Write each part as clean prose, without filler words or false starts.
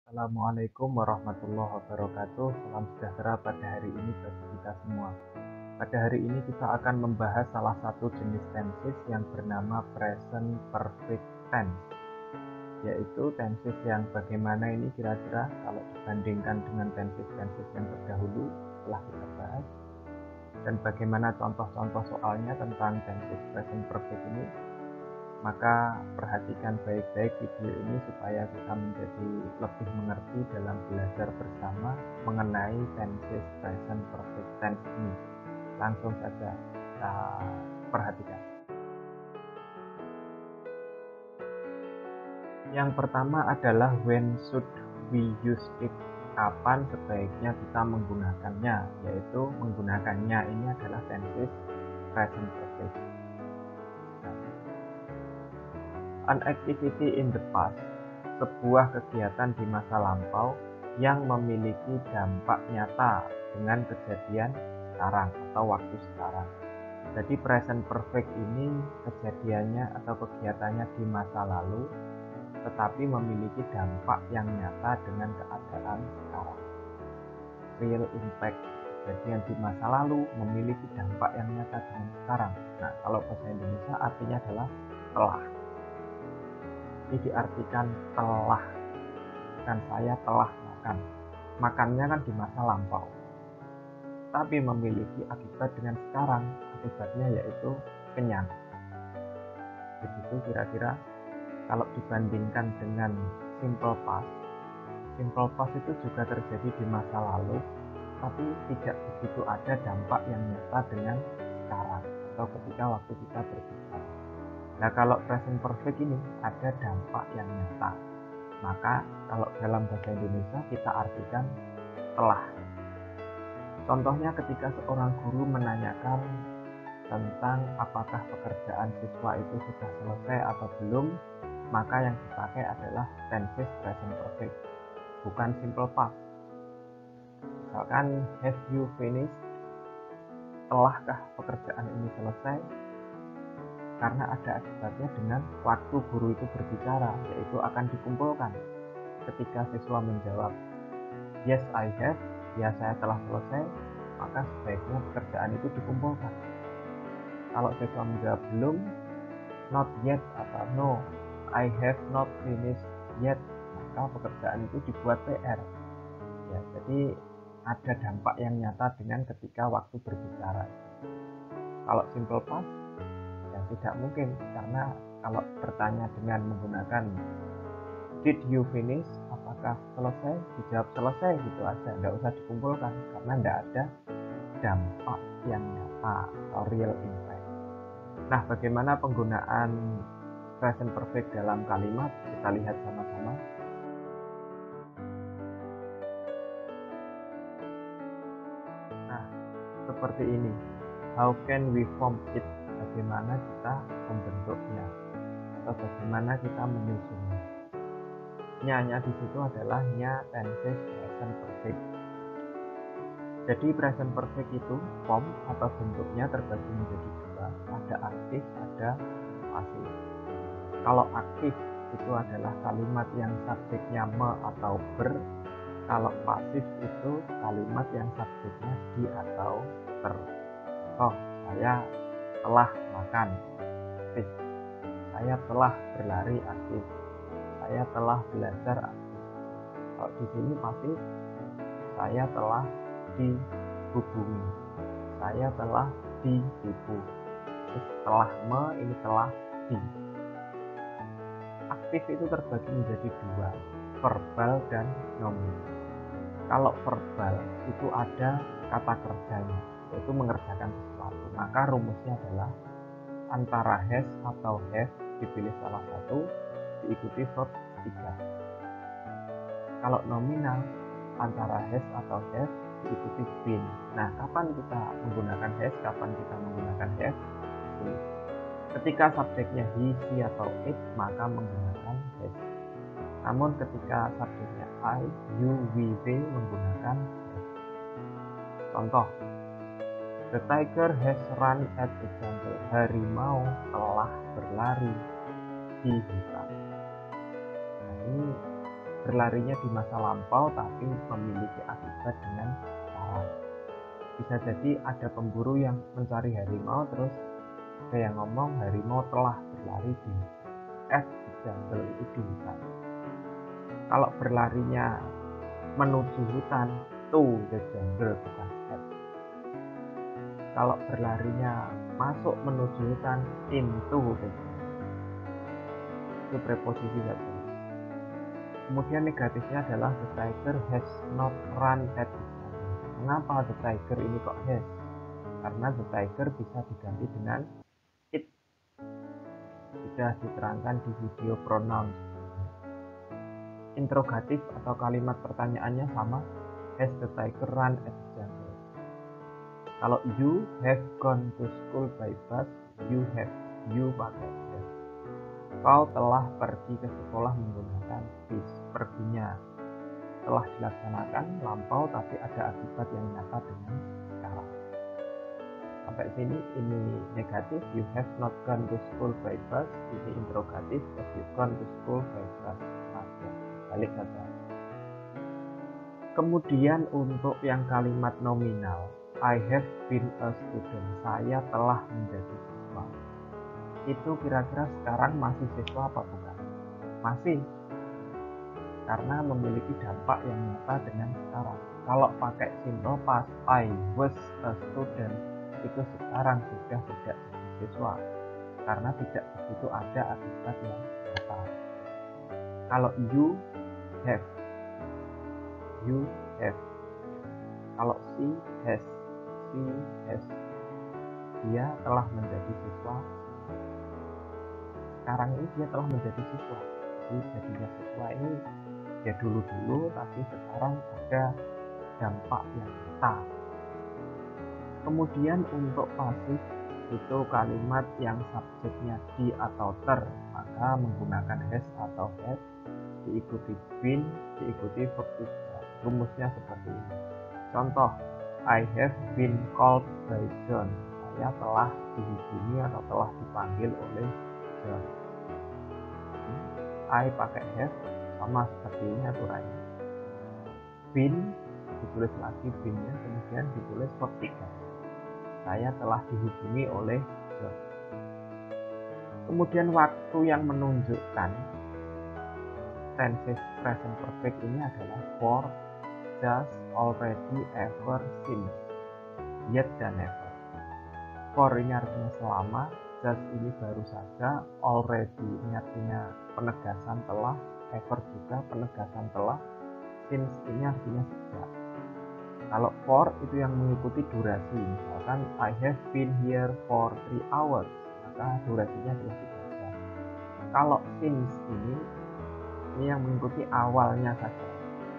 Assalamualaikum warahmatullahi wabarakatuh. Salam sejahtera pada hari ini bagi kita semua. Pada hari ini kita akan membahas salah satu jenis tenses yang bernama present perfect tense, yaitu tenses yang bagaimana ini kira-kira kalau dibandingkan dengan tenses-tenses yang terdahulu telah kita bahas, dan bagaimana contoh-contoh soalnya tentang tenses present perfect ini. Maka perhatikan baik-baik video ini supaya kita menjadi lebih mengerti dalam belajar bersama mengenai tenses present perfect tense ini. Langsung saja kita perhatikan. Yang pertama adalah when should we use it? Kapan sebaiknya kita menggunakannya? Yaitu menggunakannya ini adalah tenses present perfect. An activity in the past, sebuah kegiatan di masa lampau yang memiliki dampak nyata dengan kejadian sekarang atau waktu sekarang. Jadi present perfect ini kejadiannya atau kegiatannya di masa lalu, tetapi memiliki dampak yang nyata dengan keadaan sekarang. Real impact, kejadian di masa lalu memiliki dampak yang nyata dengan sekarang. Nah, kalau bahasa Indonesia artinya adalah telah. Ini diartikan telah, dan saya telah makan. Makannya kan di masa lampau, tapi memiliki akibat dengan sekarang. Akibatnya yaitu kenyang. Begitu kira-kira kalau dibandingkan dengan simple past. Simple past itu juga terjadi di masa lalu, tapi tidak begitu ada dampak yang nyata dengan sekarang atau ketika waktu kita berbicara. Nah, kalau present perfect ini ada dampak yang nyata. Maka kalau dalam bahasa Indonesia kita artikan telah. Contohnya ketika seorang guru menanyakan tentang apakah pekerjaan siswa itu sudah selesai atau belum, maka yang dipakai adalah tenses present perfect, bukan simple past. Misalkan, have you finished? Telahkah pekerjaan ini selesai? Karena ada akibatnya dengan waktu guru itu berbicara, yaitu akan dikumpulkan. Ketika siswa menjawab, yes I have, ya saya telah selesai, maka sebaiknya pekerjaan itu dikumpulkan. Kalau siswa menjawab belum, not yet atau no, I have not finished yet, maka pekerjaan itu dibuat PR. Ya, jadi ada dampak yang nyata dengan ketika waktu berbicara. Kalau simple past, ya tidak mungkin, karena kalau bertanya dengan menggunakan did you finish, apakah selesai, dijawab selesai gitu aja, nggak usah dikumpulkan, karena nggak ada dampak yang nyata atau real impact. Nah, bagaimana penggunaan present perfect dalam kalimat? Kita lihat sama-sama. Nah, seperti ini. How can we form it? Bagaimana kita membentuknya atau bagaimana kita menyusunnya? Nya di situ adalah nya tenses present perfect. Jadi present perfect itu form atau bentuknya terbagi menjadi dua, ada aktif, ada pasif. Kalau aktif itu adalah kalimat yang subjeknya me atau ber. Kalau pasif itu kalimat yang subjeknya di atau ter. Oh, saya telah makan, aktif. Saya telah berlari, aktif. Saya telah belajar, aktif. Kalau di sini pasif, saya telah dihubungi, saya telah ditipu. Setelah me, ini telah di. Aktif itu terbagi menjadi dua, verbal dan nominal. Kalau verbal itu ada kata kerjanya, yaitu mengerjakan sesuatu. Maka rumusnya adalah antara has atau have dipilih salah satu, diikuti verb 3. Kalau nominal, antara has atau have diikuti been. Nah, kapan kita menggunakan has, kapan kita menggunakan have? Ketika subjeknya he, she, atau it, maka menggunakan has. Namun ketika subjeknya I, you, we, they, menggunakan have. Contoh, the tiger has run at the jungle. Harimau telah berlari di hutan. Nah, ini berlarinya di masa lampau tapi memiliki akibat dengan sekarang. Bisa jadi ada pemburu yang mencari harimau, terus ada yang ngomong harimau telah berlari di jungle, itu di hutan. Kalau berlarinya menuju hutan, to the jungle, bukan at. Kalau berlarinya masuk menuju hutan, into the jungle. Itu preposisi saja. Kemudian negatifnya adalah the tiger has not run at the jungle. Mengapa the tiger ini kok has? Karena the tiger bisa diganti dengan it. Sudah diterangkan di video pronoun. Interrogatif atau kalimat pertanyaannya sama, has the tiger run at the jungle? Kalau you have gone to school by bus, you pakai have. Kau telah pergi ke sekolah menggunakan bis. Perginya telah dilaksanakan lampau tapi ada akibat yang nyata dengan sekarang. Sampai sini ini negatif, you have not gone to school by bus. Ini interrogatif, have you gone to school by bus? Balik saja. Kemudian untuk yang kalimat nominal, I have been a student, saya telah menjadi siswa. Itu kira-kira sekarang masih siswa apa bukan? Masih, karena memiliki dampak yang nyata dengan sekarang. Kalau pakai simple past, I was a student, itu sekarang sudah tidak jadi siswa, karena tidak begitu ada akibat yang nyata. Kalau you have, kalau she has, dia telah menjadi siswa. Sekarang ini dia telah menjadi siswa. Jadi jadinya siswa ini ya dulu-dulu, tapi sekarang ada dampak yang nyata. Kemudian untuk pasif itu kalimat yang subjeknya di atau ter, maka menggunakan has atau have, diikuti been, diikuti verb 3. Rumusnya seperti ini. Contoh, I have been called by John. Saya telah dihubungi atau telah dipanggil oleh John. I pakai have, sama seperti ini aturannya. Been, ditulis lagi been-nya, kemudian ditulis verb 3. Saya telah dihubungi oleh John. Kemudian waktu yang menunjukkan tenses present perfect ini adalah for, just, already, ever, since, yet, dan never. For ini artinya selama, just ini baru saja, already ini artinya penegasan telah, ever juga penegasan telah, since ini artinya sejak. Kalau for itu yang mengikuti durasi, misalkan I have been here for 3 hours, maka durasinya adalah 3 jam. Kalau since ini yang mengikuti awalnya saja.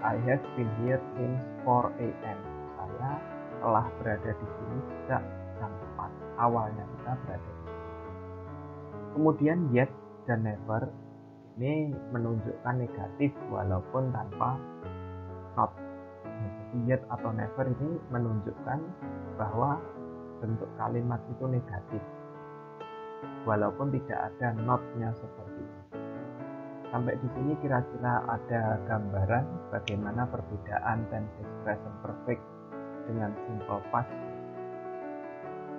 I have been here since 4 AM. Saya telah berada di sini sejak jam 4. Awalnya kita berada di sini. Kemudian yet dan never ini menunjukkan negatif walaupun tanpa not. Jadi yet atau never ini menunjukkan bahwa bentuk kalimat itu negatif walaupun tidak ada not-nya seperti ini. Sampai di sini kira-kira ada gambaran bagaimana perbedaan tenses present perfect dengan simple past.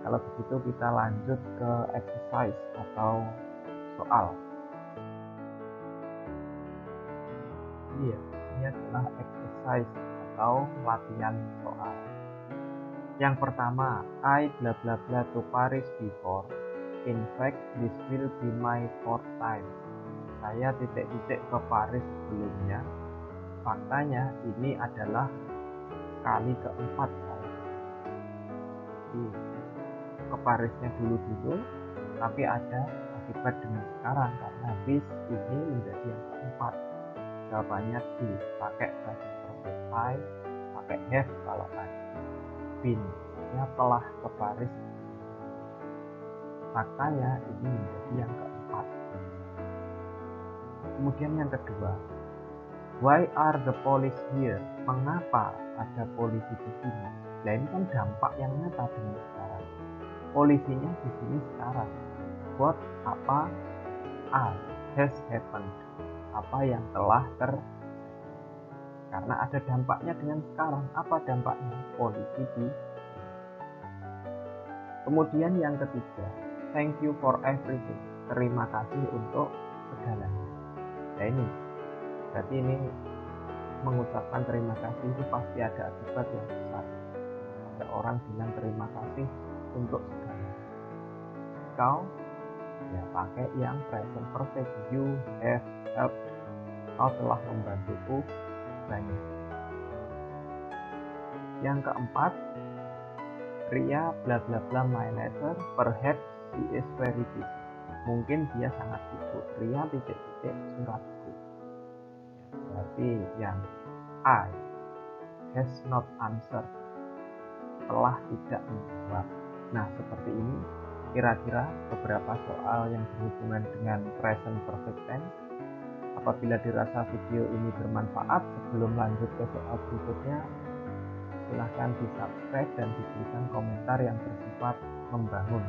Kalau begitu kita lanjut ke exercise atau soal. Iya, ini adalah exercise atau latihan soal. Yang pertama, I bla bla bla to Paris before. In fact, this will be my 4th time. Saya titik-titik ke Paris sebelumnya. Faktanya ini adalah kali keempat saya. Jadi ke Parisnya dulu, tapi ada akibat dengan sekarang karena this ini menjadi yang keempat. Jawabannya D, pakai present perfect I, pakai have kalau tadi. Been, saya telah ke Paris. Faktanya ini menjadi yang keempat. Kemudian yang kedua, why are the police here? Mengapa ada polisi di sini? Nah ini kan dampak yang nyata dengan sekarang. Polisinya di sini sekarang. What, apa, has happened, apa yang telah terjadi. karena ada dampaknya dengan sekarang. Apa dampaknya? Polisi di. Kemudian yang ketiga, thank you for everything. Terima kasih untuk segalanya. Nah ini, berarti ini mengucapkan terima kasih itu pasti ada akibat yang besar. Ada orang bilang terima kasih untuk segalanya. Kau ya pakai yang present perfect. You have helped. Kau telah membantuku banyak. Yang keempat, Ria bla bla bla my letter. Perhaps she is very busy. Mungkin dia sangat sibuk. Ria titik-titik suratku. Berarti yang I has not answered, telah tidak menjawab. Nah, seperti ini kira-kira beberapa soal yang berhubungan dengan present perfect tense. Apabila dirasa video ini bermanfaat, sebelum lanjut ke soal berikutnya, silahkan di subscribe dan diberikan komentar yang bersifat membangun,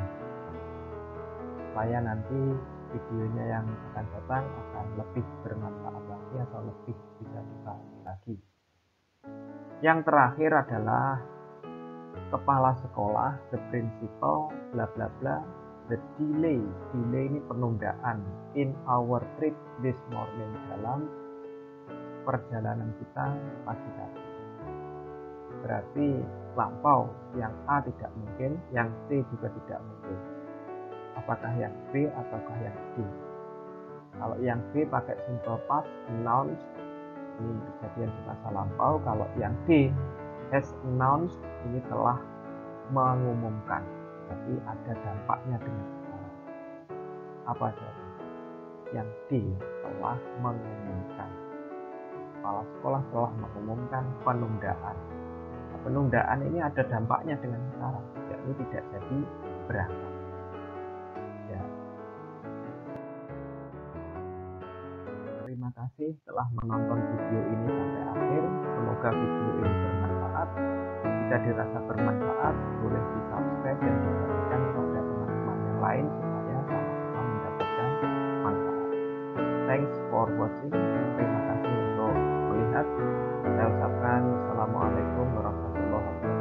supaya nanti videonya yang akan datang akan lebih bermanfaat lagi atau lebih bisa dipahami lagi. Yang terakhir adalah kepala sekolah, the principal, bla bla bla, the delay. Delay ini penundaan in our trip this morning, dalam perjalanan kita pagi tadi. Berarti lampau, yang A tidak mungkin, yang C juga tidak mungkin. Apakah yang B ataukah yang D? Kalau yang B pakai simple past, announced, ini kejadian di masa lampau. Kalau yang D, has announced, ini telah mengumumkan. Berarti ada dampaknya dengan sekarang. Apa saja? Yang D, telah mengumumkan. Kepala sekolah telah mengumumkan penundaan. Nah, penundaan ini ada dampaknya dengan sekarang, yakni tidak jadi berangkat. Ya. Terima kasih telah menonton video ini sampai akhir. Semoga video ini bermanfaat. Jika dirasa bermanfaat, boleh di subscribe dan dibagikan kepada teman-teman yang lain supaya sama-sama mendapatkan manfaat. Thanks for watching. Terima kasih untuk melihat. Saya ucapkan Assalamualaikum warahmatullahi wabarakatuh.